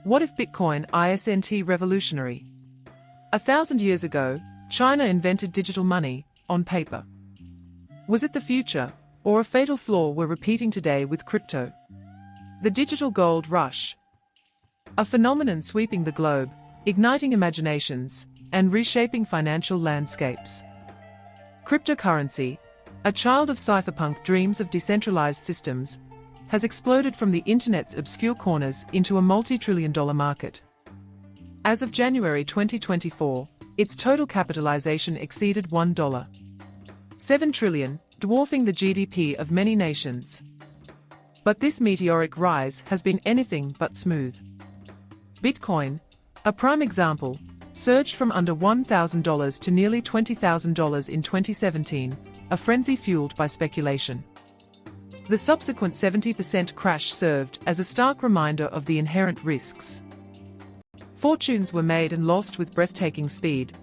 What if Bitcoin isn't revolutionary? 1,000 years ago, China invented digital money, on paper. Was it the future, or a fatal flaw we're repeating today with crypto? The digital gold rush. A phenomenon sweeping the globe, igniting imaginations, and reshaping financial landscapes. Cryptocurrency, a child of cypherpunk dreams of decentralized systems, has exploded from the internet's obscure corners into a multi-trillion-dollar market. As of January 2024, its total capitalization exceeded $1.7 trillion, dwarfing the GDP of many nations. But this meteoric rise has been anything but smooth. Bitcoin, a prime example, surged from under $1,000 to nearly $20,000 in 2017, a frenzy fueled by speculation. The subsequent 70% crash served as a stark reminder of the inherent risks. Fortunes were made and lost with breathtaking speed,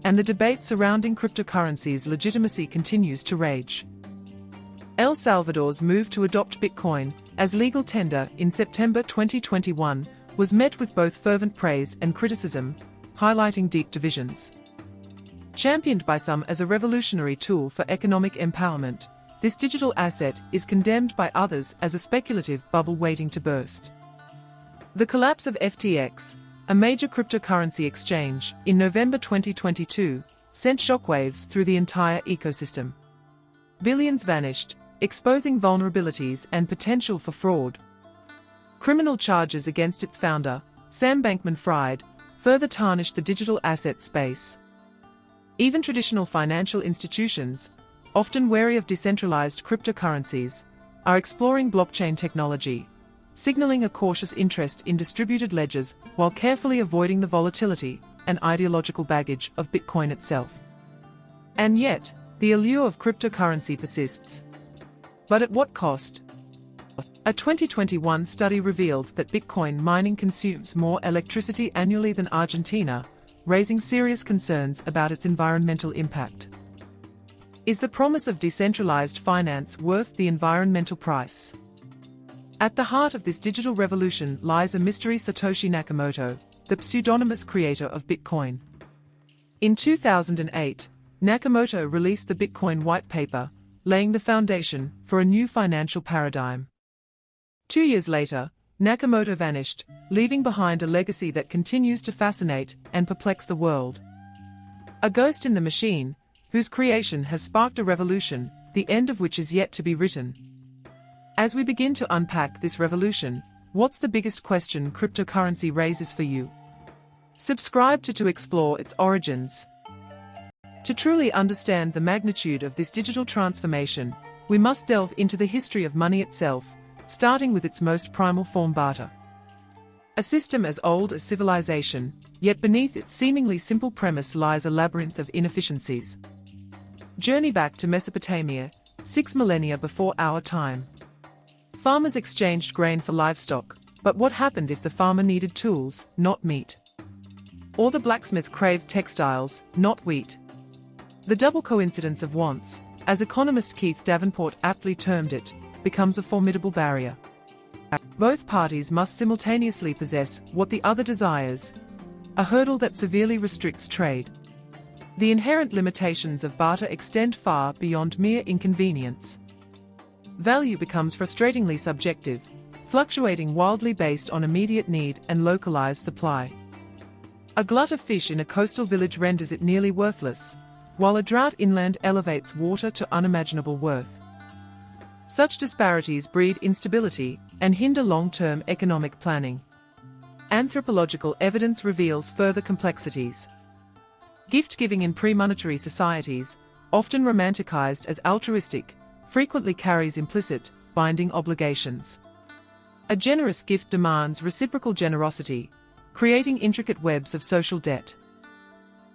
and the debate surrounding cryptocurrency's legitimacy continues to rage. El Salvador's move to adopt Bitcoin as legal tender in September 2021 was met with both fervent praise and criticism, highlighting deep divisions. Championed by some as a revolutionary tool for economic empowerment, this digital asset is condemned by others as a speculative bubble waiting to burst. The collapse of FTX, a major cryptocurrency exchange, in November 2022, sent shockwaves through the entire ecosystem. Billions vanished, exposing vulnerabilities and potential for fraud. Criminal charges against its founder, Sam Bankman-Fried, further tarnished the digital asset space. Even traditional financial institutions, often wary of decentralized cryptocurrencies, are exploring blockchain technology, signaling a cautious interest in distributed ledgers while carefully avoiding the volatility and ideological baggage of Bitcoin itself. And yet, the allure of cryptocurrency persists. But at what cost? A 2021 study revealed that Bitcoin mining consumes more electricity annually than Argentina, raising serious concerns about its environmental impact. Is the promise of decentralized finance worth the environmental price? At the heart of this digital revolution lies a mystery: Satoshi Nakamoto, the pseudonymous creator of Bitcoin. In 2008, Nakamoto released the Bitcoin white paper, laying the foundation for a new financial paradigm. 2 years later, Nakamoto vanished, leaving behind a legacy that continues to fascinate and perplex the world. A ghost in the machine, whose creation has sparked a revolution, the end of which is yet to be written. As we begin to unpack this revolution, what's the biggest question cryptocurrency raises for you? Subscribe to explore its origins. To truly understand the magnitude of this digital transformation, we must delve into the history of money itself, starting with its most primal form, barter. A system as old as civilization, yet beneath its seemingly simple premise lies a labyrinth of inefficiencies. Journey back to Mesopotamia, 6 millennia before our time. Farmers exchanged grain for livestock, but what happened if the farmer needed tools, not meat? Or the blacksmith craved textiles, not wheat? The double coincidence of wants, as economist Keith Davenport aptly termed it, becomes a formidable barrier. Both parties must simultaneously possess what the other desires, a hurdle that severely restricts trade. The inherent limitations of barter extend far beyond mere inconvenience. Value becomes frustratingly subjective, fluctuating wildly based on immediate need and localized supply. A glut of fish in a coastal village renders it nearly worthless, while a drought inland elevates water to unimaginable worth. Such disparities breed instability and hinder long-term economic planning. Anthropological evidence reveals further complexities. Gift-giving in pre-monetary societies, often romanticized as altruistic, frequently carries implicit, binding obligations. A generous gift demands reciprocal generosity, creating intricate webs of social debt.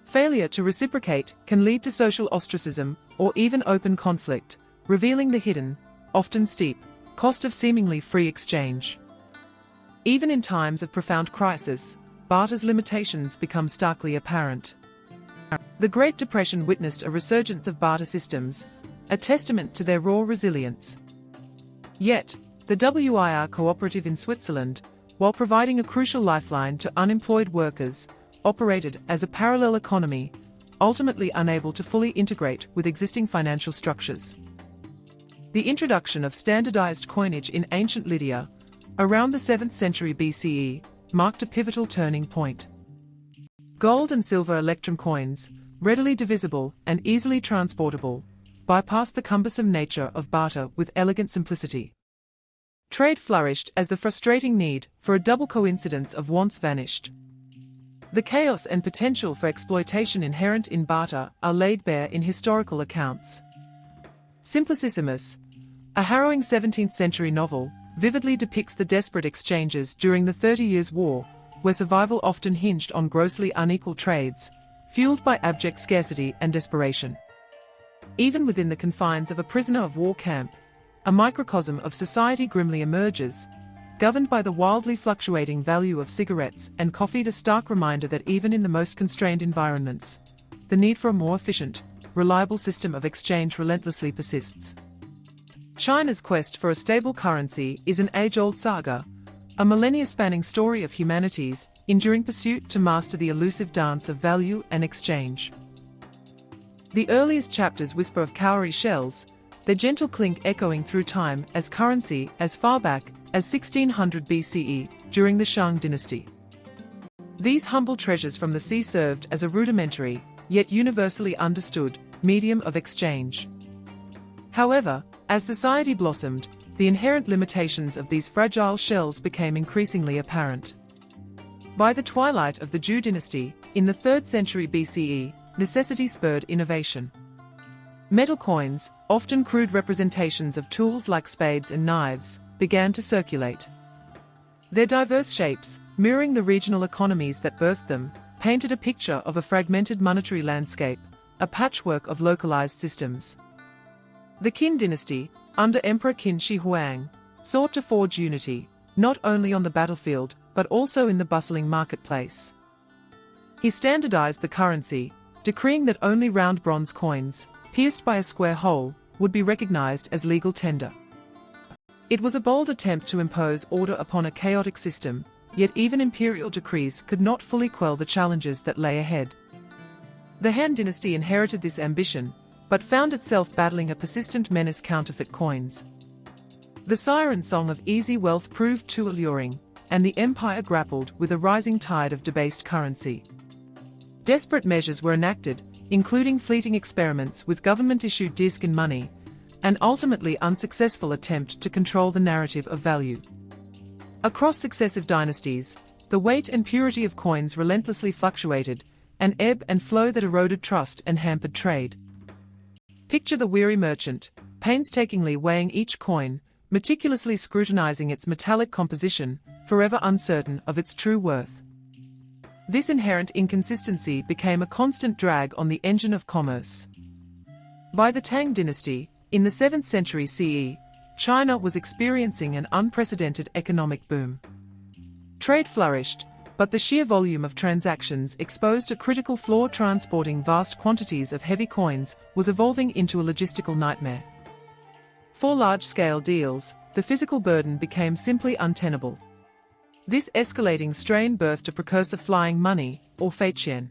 Failure to reciprocate can lead to social ostracism or even open conflict, revealing the hidden, often steep, cost of seemingly free exchange. Even in times of profound crisis, barter's limitations become starkly apparent. The Great Depression witnessed a resurgence of barter systems, a testament to their raw resilience. Yet, the WIR cooperative in Switzerland, while providing a crucial lifeline to unemployed workers, operated as a parallel economy, ultimately unable to fully integrate with existing financial structures. The introduction of standardized coinage in ancient Lydia, around the 7th century BCE, marked a pivotal turning point. Gold and silver electrum coins, readily divisible and easily transportable, bypassed the cumbersome nature of barter with elegant simplicity. Trade flourished as the frustrating need for a double coincidence of wants vanished. The chaos and potential for exploitation inherent in barter are laid bare in historical accounts. Simplicissimus, a harrowing 17th-century novel, vividly depicts the desperate exchanges during the 30 Years' War, where survival often hinged on grossly unequal trades, fueled by abject scarcity and desperation. Even within the confines of a prisoner of war camp, a microcosm of society grimly emerges, governed by the wildly fluctuating value of cigarettes and coffee, a stark reminder that even in the most constrained environments, the need for a more efficient, reliable system of exchange relentlessly persists. China's quest for a stable currency is an age-old saga, a millennia-spanning story of humanity's enduring pursuit to master the elusive dance of value and exchange. The earliest chapters whisper of cowrie shells, their gentle clink echoing through time as currency as far back as 1600 BCE, during the Song Dynasty. These humble treasures from the sea served as a rudimentary, yet universally understood, medium of exchange. However, as society blossomed, the inherent limitations of these fragile shells became increasingly apparent. By the twilight of the Zhou dynasty, in the 3rd century BCE, necessity spurred innovation. Metal coins, often crude representations of tools like spades and knives, began to circulate. Their diverse shapes, mirroring the regional economies that birthed them, painted a picture of a fragmented monetary landscape, a patchwork of localized systems. The Qin dynasty, under Emperor Qin Shi Huang, sought to forge unity, not only on the battlefield but also in the bustling marketplace. He standardized the currency, decreeing that only round bronze coins, pierced by a square hole, would be recognized as legal tender. It was a bold attempt to impose order upon a chaotic system, yet even imperial decrees could not fully quell the challenges that lay ahead. The Han dynasty inherited this ambition, but found itself battling a persistent menace: counterfeit coins. The siren song of easy wealth proved too alluring, and the empire grappled with a rising tide of debased currency. Desperate measures were enacted, including fleeting experiments with government-issued dissect money, an ultimately unsuccessful attempt to control the narrative of value. Across successive dynasties, the weight and purity of coins relentlessly fluctuated, an ebb and flow that eroded trust and hampered trade. Picture the weary merchant, painstakingly weighing each coin, meticulously scrutinizing its metallic composition, forever uncertain of its true worth. This inherent inconsistency became a constant drag on the engine of commerce. By the Tang dynasty, in the 7th century CE, China was experiencing an unprecedented economic boom. Trade flourished, but the sheer volume of transactions exposed a critical flaw: transporting vast quantities of heavy coins was evolving into a logistical nightmare. For large-scale deals, the physical burden became simply untenable. This escalating strain birthed a precursor: flying money, or feiqian.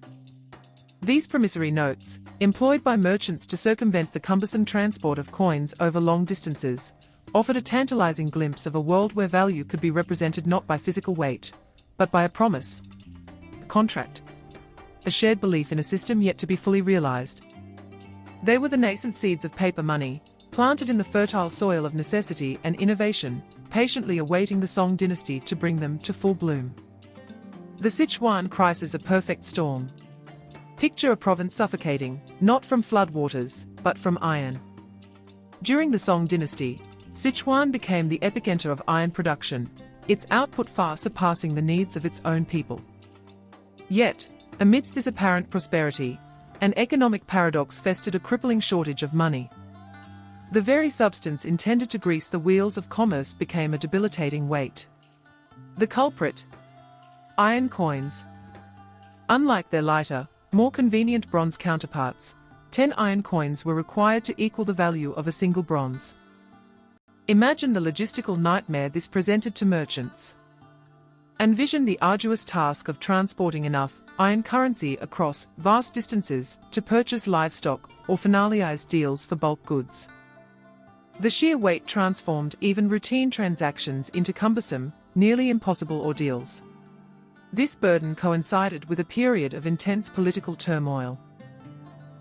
These promissory notes, employed by merchants to circumvent the cumbersome transport of coins over long distances, offered a tantalizing glimpse of a world where value could be represented not by physical weight, but by a promise, a contract, a shared belief in a system yet to be fully realized. They were the nascent seeds of paper money, planted in the fertile soil of necessity and innovation, patiently awaiting the Song dynasty to bring them to full bloom. The Sichuan crisis: a perfect storm. Picture a province suffocating, not from floodwaters, but from iron. During the Song dynasty, Sichuan became the epicenter of iron production, its output far surpassing the needs of its own people. Yet, amidst this apparent prosperity, an economic paradox festered: a crippling shortage of money. The very substance intended to grease the wheels of commerce became a debilitating weight. The culprit: iron coins. Unlike their lighter, more convenient bronze counterparts, 10 iron coins were required to equal the value of a single bronze. Imagine the logistical nightmare this presented to merchants. Envision the arduous task of transporting enough iron currency across vast distances to purchase livestock or finalize deals for bulk goods. The sheer weight transformed even routine transactions into cumbersome, nearly impossible ordeals. This burden coincided with a period of intense political turmoil.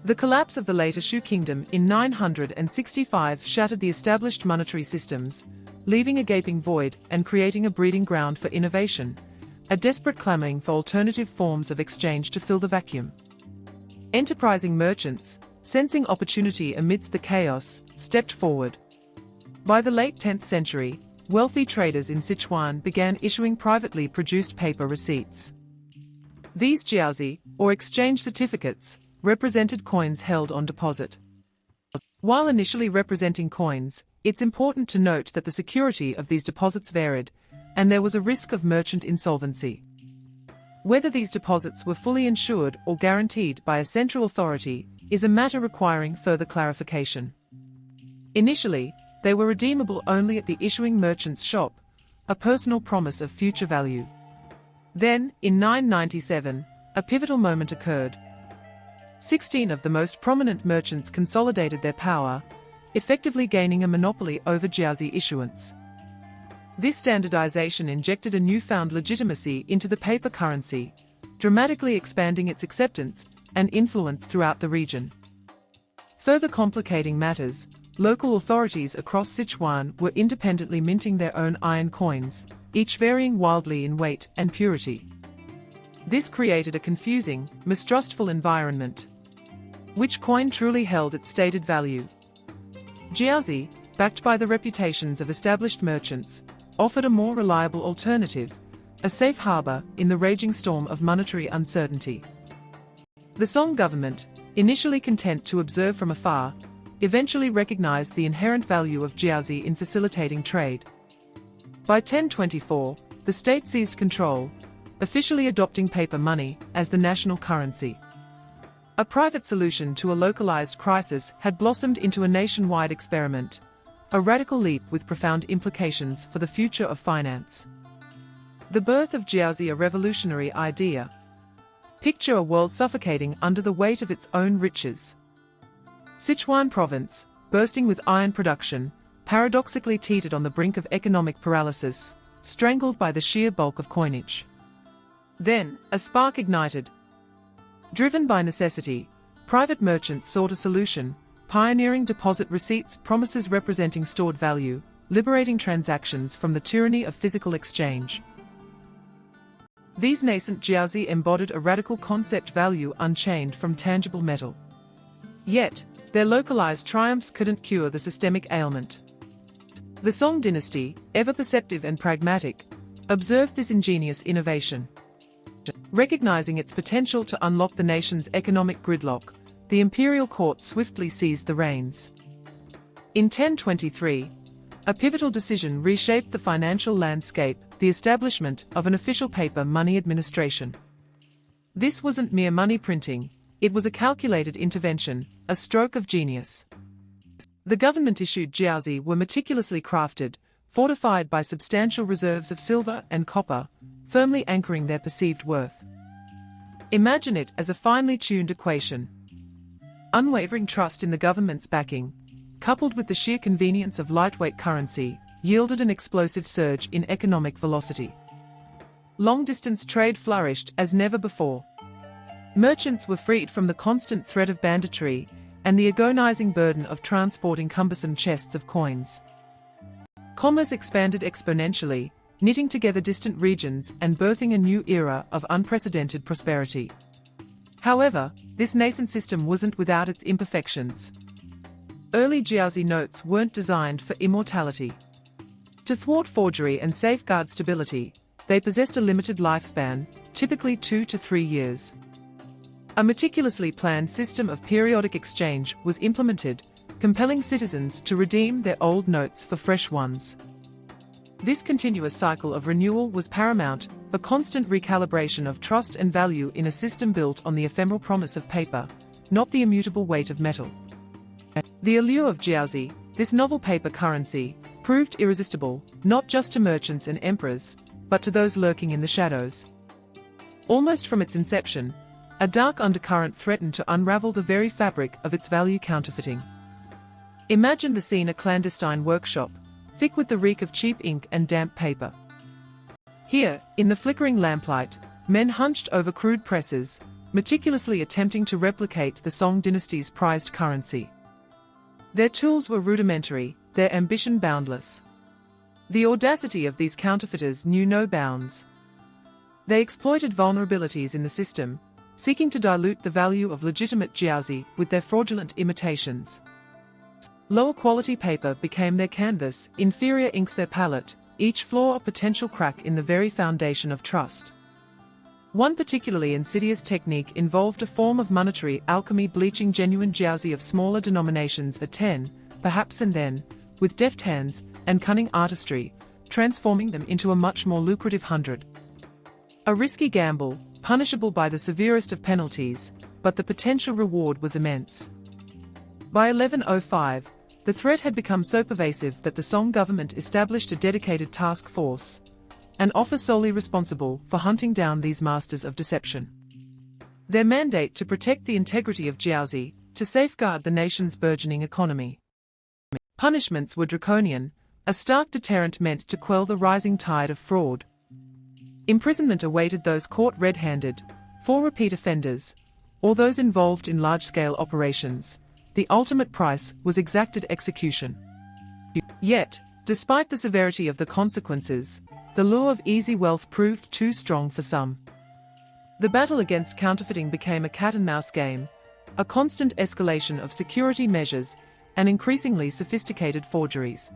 The collapse of the later Shu kingdom in 965 shattered the established monetary systems, leaving a gaping void and creating a breeding ground for innovation, a desperate clamoring for alternative forms of exchange to fill the vacuum. Enterprising merchants, sensing opportunity amidst the chaos, stepped forward. By the late 10th century, wealthy traders in Sichuan began issuing privately produced paper receipts. These jiaozi, or exchange certificates, represented coins held on deposit. While initially representing coins, it's important to note that the security of these deposits varied, and there was a risk of merchant insolvency. Whether these deposits were fully insured or guaranteed by a central authority is a matter requiring further clarification. Initially, they were redeemable only at the issuing merchant's shop, a personal promise of future value. Then, in 997, a pivotal moment occurred. 16 of the most prominent merchants consolidated their power, effectively gaining a monopoly over jiaozi issuance. This standardization injected a newfound legitimacy into the paper currency, dramatically expanding its acceptance and influence throughout the region. Further complicating matters, local authorities across Sichuan were independently minting their own iron coins, each varying wildly in weight and purity. This created a confusing, mistrustful environment. Which coin truly held its stated value? Jiaozi, backed by the reputations of established merchants, offered a more reliable alternative, a safe harbor in the raging storm of monetary uncertainty. The Song government, initially content to observe from afar, eventually recognized the inherent value of jiaozi in facilitating trade. By 1024, the state seized control, officially adopting paper money as the national currency. A private solution to a localized crisis had blossomed into a nationwide experiment, a radical leap with profound implications for the future of finance. The birth of jiaozi, a revolutionary idea. Picture a world suffocating under the weight of its own riches. Sichuan province, bursting with iron production, paradoxically teetered on the brink of economic paralysis, strangled by the sheer bulk of coinage. Then, a spark ignited. Driven by necessity, private merchants sought a solution, pioneering deposit receipts, promises representing stored value, liberating transactions from the tyranny of physical exchange. These nascent jiaozi embodied a radical concept: value unchained from tangible metal. Yet, their localized triumphs couldn't cure the systemic ailment. The Song Dynasty, ever perceptive and pragmatic, observed this ingenious innovation. Recognizing its potential to unlock the nation's economic gridlock, the imperial court swiftly seized the reins. In 1023, a pivotal decision reshaped the financial landscape: the establishment of an official paper money administration. This wasn't mere money printing, it was a calculated intervention, a stroke of genius. The government-issued jiaozi were meticulously crafted, fortified by substantial reserves of silver and copper, firmly anchoring their perceived worth. Imagine it as a finely tuned equation. Unwavering trust in the government's backing, coupled with the sheer convenience of lightweight currency, yielded an explosive surge in economic velocity. Long-distance trade flourished as never before. Merchants were freed from the constant threat of banditry and the agonizing burden of transporting cumbersome chests of coins. Commerce expanded exponentially, knitting together distant regions and birthing a new era of unprecedented prosperity. However, this nascent system wasn't without its imperfections. Early jiaozi notes weren't designed for immortality. To thwart forgery and safeguard stability, they possessed a limited lifespan, typically 2 to 3 years. A meticulously planned system of periodic exchange was implemented, compelling citizens to redeem their old notes for fresh ones. This continuous cycle of renewal was paramount, a constant recalibration of trust and value in a system built on the ephemeral promise of paper, not the immutable weight of metal. The allure of jiaozi, this novel paper currency, proved irresistible, not just to merchants and emperors, but to those lurking in the shadows. Almost from its inception, a dark undercurrent threatened to unravel the very fabric of its value counterfeiting. Imagine the scene: a clandestine workshop, thick with the reek of cheap ink and damp paper. Here, in the flickering lamplight, men hunched over crude presses, meticulously attempting to replicate the Song Dynasty's prized currency. Their tools were rudimentary, their ambition boundless. The audacity of these counterfeiters knew no bounds. They exploited vulnerabilities in the system, seeking to dilute the value of legitimate jiaozi with their fraudulent imitations. Lower quality paper became their canvas, inferior inks their palette, each flaw a potential crack in the very foundation of trust. One particularly insidious technique involved a form of monetary alchemy, bleaching genuine jiaozi of smaller denominations, a 10, perhaps, and then, with deft hands and cunning artistry, transforming them into a much more lucrative 100. A risky gamble, punishable by the severest of penalties, but the potential reward was immense. By 1105, the threat had become so pervasive that the Song government established a dedicated task force, an office solely responsible for hunting down these masters of deception. Their mandate: to protect the integrity of jiaozi, to safeguard the nation's burgeoning economy. Punishments were draconian, a stark deterrent meant to quell the rising tide of fraud. Imprisonment awaited those caught red-handed, for repeat offenders, or those involved in large-scale operations. The ultimate price was exacted: execution. Yet, despite the severity of the consequences, the lure of easy wealth proved too strong for some. The battle against counterfeiting became a cat-and-mouse game, a constant escalation of security measures and increasingly sophisticated forgeries.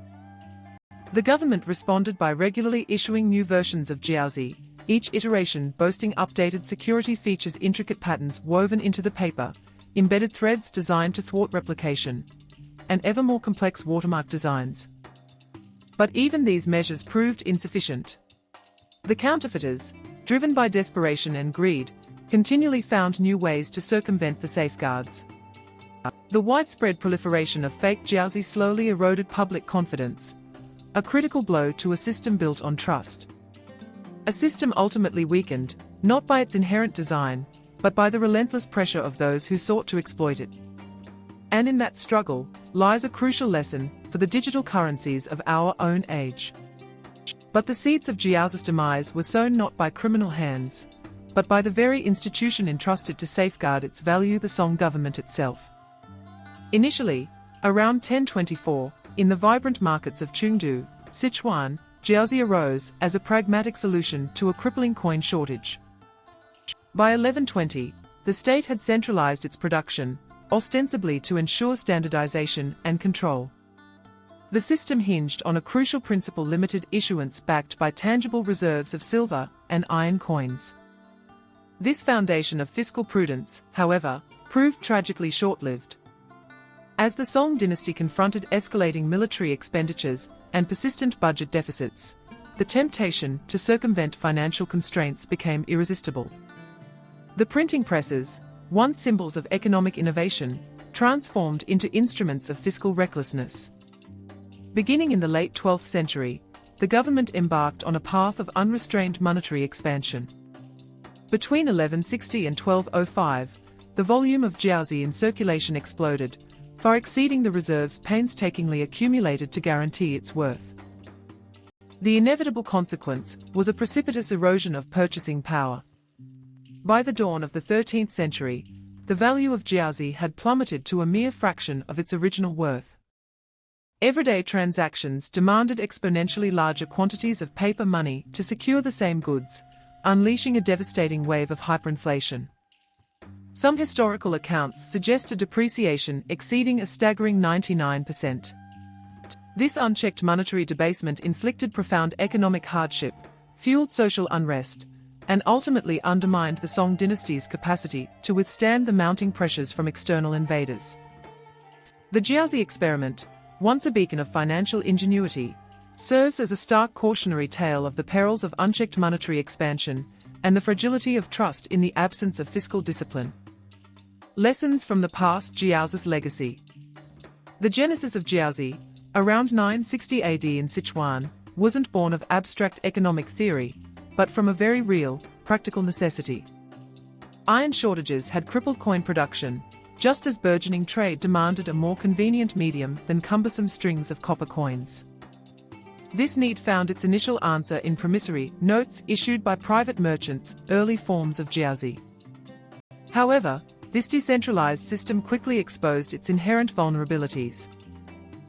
The government responded by regularly issuing new versions of jiaozi, each iteration boasting updated security features, intricate patterns woven into the paper, embedded threads designed to thwart replication, and ever more complex watermark designs. But even these measures proved insufficient. The counterfeiters, driven by desperation and greed, continually found new ways to circumvent the safeguards. The widespread proliferation of fake jiaozi slowly eroded public confidence, a critical blow to a system built on trust. A system ultimately weakened, not by its inherent design, but by the relentless pressure of those who sought to exploit it. And in that struggle lies a crucial lesson for the digital currencies of our own age. But the seeds of jiaozi's demise were sown not by criminal hands, but by the very institution entrusted to safeguard its value, the Song government itself. Initially, around 1024, in the vibrant markets of Chengdu, Sichuan, jiaozi arose as a pragmatic solution to a crippling coin shortage. By 1120, the state had centralized its production, ostensibly to ensure standardization and control. The system hinged on a crucial principle: limited issuance backed by tangible reserves of silver and iron coins. This foundation of fiscal prudence, however, proved tragically short-lived. As the Song dynasty confronted escalating military expenditures and persistent budget deficits, the temptation to circumvent financial constraints became irresistible. The printing presses, once symbols of economic innovation, transformed into instruments of fiscal recklessness. Beginning in the late 12th century, the government embarked on a path of unrestrained monetary expansion. Between 1160 and 1205, the volume of jiaozi in circulation exploded, far exceeding the reserves painstakingly accumulated to guarantee its worth. The inevitable consequence was a precipitous erosion of purchasing power. By the dawn of the 13th century, the value of jiaozi had plummeted to a mere fraction of its original worth. Everyday transactions demanded exponentially larger quantities of paper money to secure the same goods, unleashing a devastating wave of hyperinflation. Some historical accounts suggest a depreciation exceeding a staggering 99%. This unchecked monetary debasement inflicted profound economic hardship, fueled social unrest, and ultimately undermined the Song dynasty's capacity to withstand the mounting pressures from external invaders. The jiaozi experiment, once a beacon of financial ingenuity, serves as a stark cautionary tale of the perils of unchecked monetary expansion and the fragility of trust in the absence of fiscal discipline. Lessons from the past: jiaozi's legacy. The genesis of jiaozi, around 960 AD in Sichuan, wasn't born of abstract economic theory, but from a very real, practical necessity. Iron shortages had crippled coin production, just as burgeoning trade demanded a more convenient medium than cumbersome strings of copper coins. This need found its initial answer in promissory notes issued by private merchants, early forms of jiazi. However, this decentralized system quickly exposed its inherent vulnerabilities.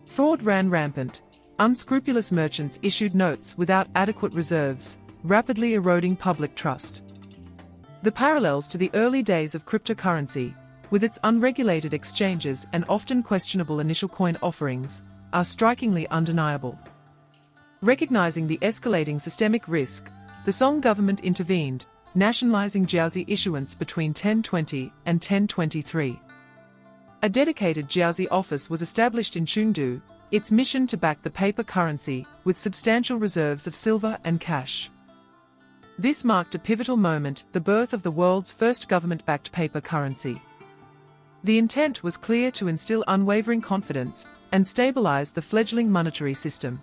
Fraud ran rampant. Unscrupulous merchants issued notes without adequate reserves, rapidly eroding public trust. The parallels to the early days of cryptocurrency, with its unregulated exchanges and often questionable initial coin offerings, are strikingly undeniable. Recognizing the escalating systemic risk, the Song government intervened, nationalizing jiazi issuance between 1020 and 1023. A dedicated jiazi office was established in Chengdu, its mission to back the paper currency with substantial reserves of silver and cash. This marked a pivotal moment, the birth of the world's first government-backed paper currency. The intent was clear: to instill unwavering confidence and stabilize the fledgling monetary system.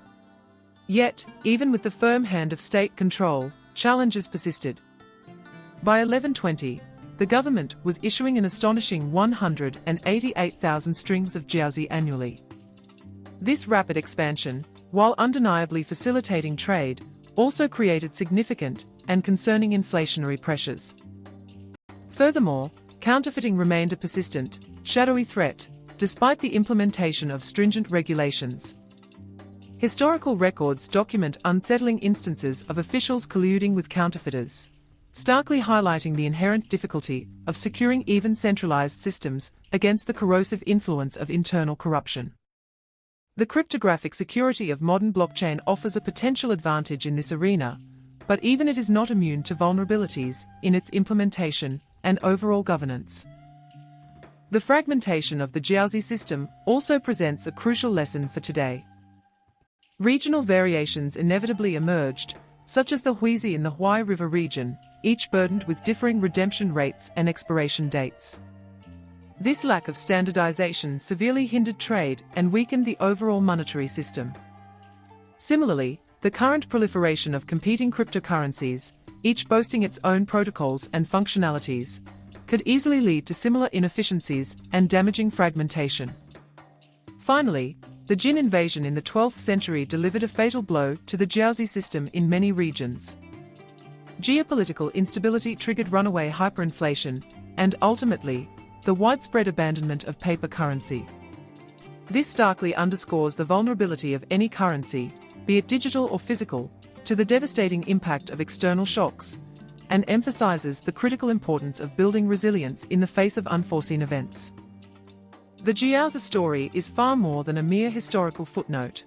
Yet, even with the firm hand of state control, challenges persisted. By 1120, the government was issuing an astonishing 188,000 strings of jiazi annually. This rapid expansion, while undeniably facilitating trade, also created significant and concerning inflationary pressures. Furthermore, counterfeiting remained a persistent, shadowy threat, despite the implementation of stringent regulations. Historical records document unsettling instances of officials colluding with counterfeiters, starkly highlighting the inherent difficulty of securing even centralized systems against the corrosive influence of internal corruption. The cryptographic security of modern blockchain offers a potential advantage in this arena, but even it is not immune to vulnerabilities in its implementation and overall governance. The fragmentation of the jiazi system also presents a crucial lesson for today. Regional variations inevitably emerged, such as the Huizi in the Huai River region, each burdened with differing redemption rates and expiration dates. This lack of standardization severely hindered trade and weakened the overall monetary system. Similarly, the current proliferation of competing cryptocurrencies, each boasting its own protocols and functionalities, could easily lead to similar inefficiencies and damaging fragmentation. Finally, the Jin invasion in the 12th century delivered a fatal blow to the jiazi system in many regions. Geopolitical instability triggered runaway hyperinflation, and ultimately, the widespread abandonment of paper currency. This starkly underscores the vulnerability of any currency, be it digital or physical, to the devastating impact of external shocks, and emphasizes the critical importance of building resilience in the face of unforeseen events. The jiazi story is far more than a mere historical footnote.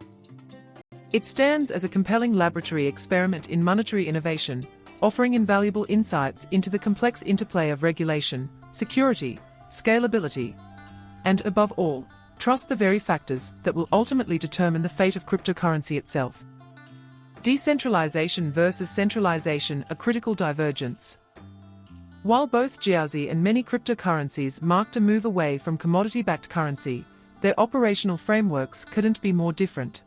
It stands as a compelling laboratory experiment in monetary innovation, offering invaluable insights into the complex interplay of regulation, security, scalability, and above all, trust, the very factors that will ultimately determine the fate of cryptocurrency itself. Decentralization versus centralization, a critical divergence. While both jiazi and many cryptocurrencies marked a move away from commodity-backed currency, their operational frameworks couldn't be more different.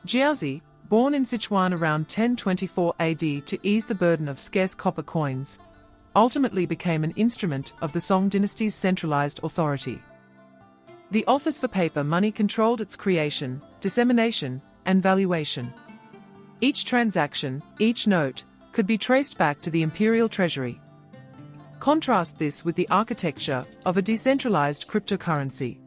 Jiazi, born in Sichuan around 1024 AD to ease the burden of scarce copper coins, ultimately became an instrument of the Song Dynasty's centralized authority. The Office for Paper Money controlled its creation, dissemination, and valuation. Each transaction, each note, could be traced back to the imperial treasury. Contrast this with the architecture of a decentralized cryptocurrency.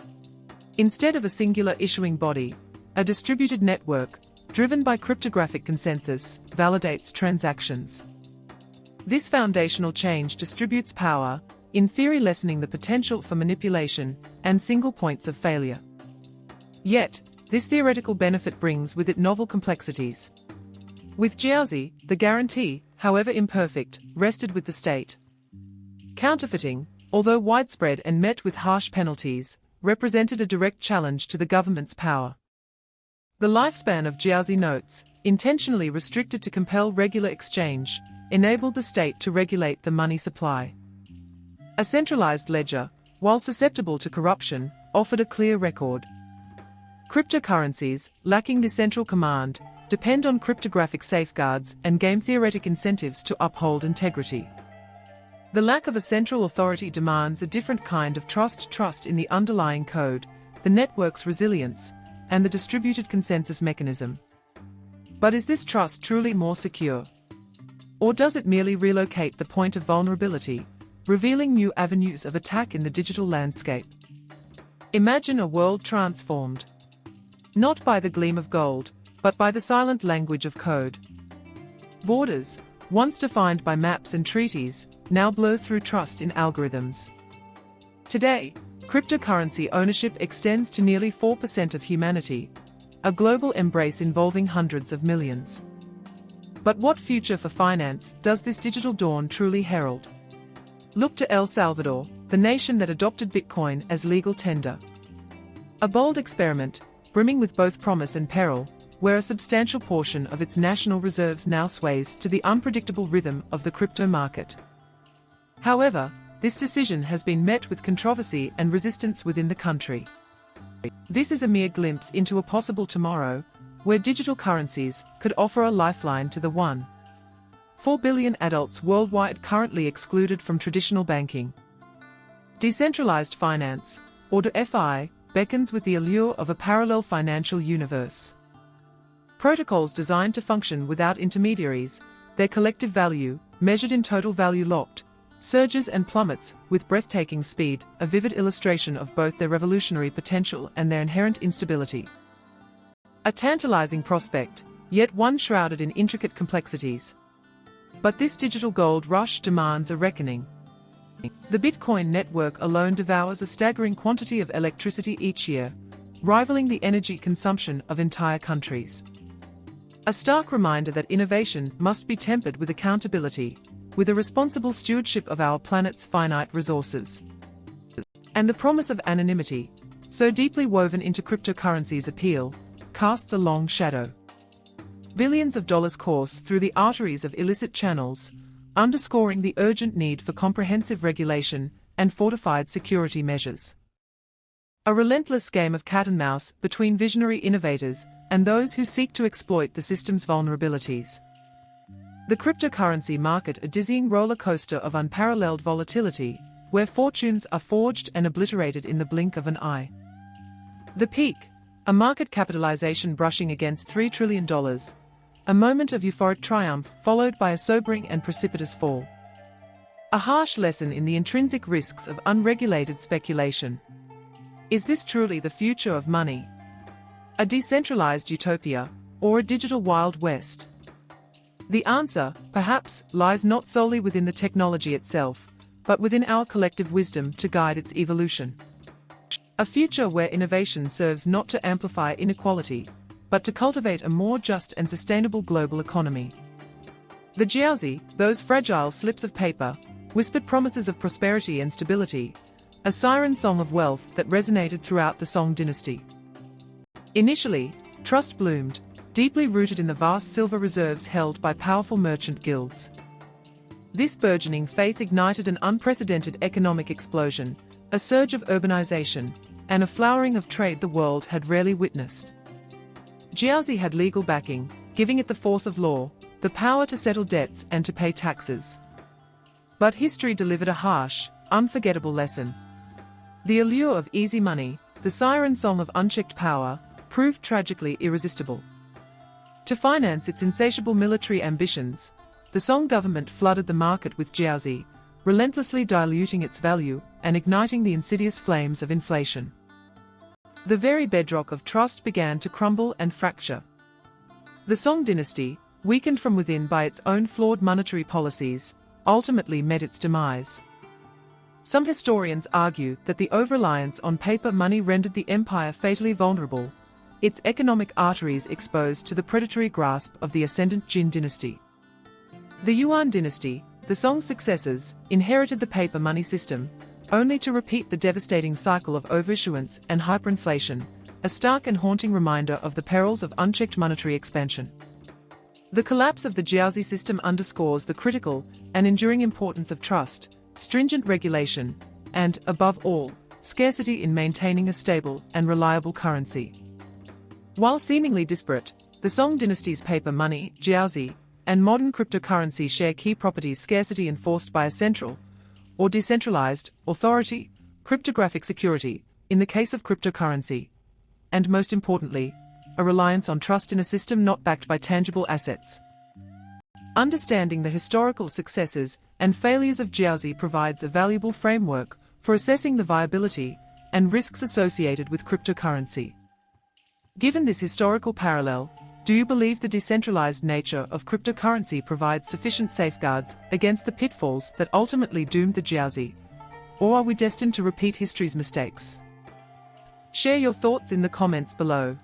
Instead of a singular issuing body, a distributed network, driven by cryptographic consensus, validates transactions. This foundational change distributes power, in theory lessening the potential for manipulation and single points of failure. Yet, this theoretical benefit brings with it novel complexities. With jiazi, the guarantee, however imperfect, rested with the state. Counterfeiting, although widespread and met with harsh penalties, represented a direct challenge to the government's power. The lifespan of jiazi notes, intentionally restricted to compel regular exchange, enabled the state to regulate the money supply. A centralized ledger, while susceptible to corruption, offered a clear record. Cryptocurrencies, lacking this central command, depend on cryptographic safeguards and game-theoretic incentives to uphold integrity. The lack of a central authority demands a different kind of trust in the underlying code, the network's resilience, and the distributed consensus mechanism. But is this trust truly more secure? Or does it merely relocate the point of vulnerability, revealing new avenues of attack in the digital landscape? Imagine a world transformed, not by the gleam of gold, but by the silent language of code. Borders, once defined by maps and treaties, now blur through trust in algorithms. Today, cryptocurrency ownership extends to nearly 4% of humanity, a global embrace involving hundreds of millions. But what future for finance does this digital dawn truly herald? Look to El Salvador, the nation that adopted Bitcoin as legal tender. A bold experiment, brimming with both promise and peril, where a substantial portion of its national reserves now sways to the unpredictable rhythm of the crypto market. However, this decision has been met with controversy and resistance within the country. This is a mere glimpse into a possible tomorrow, where digital currencies could offer a lifeline to the 1.4 billion adults worldwide currently excluded from traditional banking. Decentralized finance, or DeFi, beckons with the allure of a parallel financial universe. Protocols designed to function without intermediaries, their collective value, measured in total value locked, surges and plummets with breathtaking speed, a vivid illustration of both their revolutionary potential and their inherent instability. A tantalizing prospect, yet one shrouded in intricate complexities. But this digital gold rush demands a reckoning. The Bitcoin network alone devours a staggering quantity of electricity each year, rivaling the energy consumption of entire countries. A stark reminder that innovation must be tempered with accountability, with a responsible stewardship of our planet's finite resources. And the promise of anonymity, so deeply woven into cryptocurrency's appeal, casts a long shadow. Billions of dollars course through the arteries of illicit channels, underscoring the urgent need for comprehensive regulation and fortified security measures. A relentless game of cat and mouse between visionary innovators and those who seek to exploit the system's vulnerabilities. The cryptocurrency market, a dizzying roller coaster of unparalleled volatility, where fortunes are forged and obliterated in the blink of an eye. The peak, a market capitalization brushing against $3 trillion, a moment of euphoric triumph followed by a sobering and precipitous fall. A harsh lesson in the intrinsic risks of unregulated speculation. Is this truly the future of money? A decentralized utopia, or a digital Wild West? The answer, perhaps, lies not solely within the technology itself, but within our collective wisdom to guide its evolution. A future where innovation serves not to amplify inequality, but to cultivate a more just and sustainable global economy. The jiaozi, those fragile slips of paper, whispered promises of prosperity and stability, a siren song of wealth that resonated throughout the Song Dynasty. Initially, trust bloomed, deeply rooted in the vast silver reserves held by powerful merchant guilds. This burgeoning faith ignited an unprecedented economic explosion, a surge of urbanization, and a flowering of trade the world had rarely witnessed. Jiaozi had legal backing, giving it the force of law, the power to settle debts and to pay taxes. But history delivered a harsh, unforgettable lesson. The allure of easy money, the siren song of unchecked power, proved tragically irresistible. To finance its insatiable military ambitions, the Song government flooded the market with jiaozi, relentlessly diluting its value and igniting the insidious flames of inflation. The very bedrock of trust began to crumble and fracture. The Song dynasty, weakened from within by its own flawed monetary policies, ultimately met its demise. Some historians argue that the over-reliance on paper money rendered the empire fatally vulnerable, its economic arteries exposed to the predatory grasp of the ascendant Jin dynasty. The Yuan dynasty, the Song successors, inherited the paper money system, only to repeat the devastating cycle of overissuance and hyperinflation, a stark and haunting reminder of the perils of unchecked monetary expansion. The collapse of the jiaozi system underscores the critical and enduring importance of trust, stringent regulation, and, above all, scarcity in maintaining a stable and reliable currency. While seemingly disparate, The Song Dynasty's paper money, jiaozi, and modern cryptocurrency share key properties: scarcity enforced by a central or decentralized authority, cryptographic security, in the case of cryptocurrency, and most importantly, a reliance on trust in a system not backed by tangible assets. Understanding the historical successes and failures of jiaozi provides a valuable framework for assessing the viability and risks associated with cryptocurrency. Given this historical parallel, do you believe the decentralized nature of cryptocurrency provides sufficient safeguards against the pitfalls that ultimately doomed the jiaozi? Or are we destined to repeat history's mistakes? Share your thoughts in the comments below.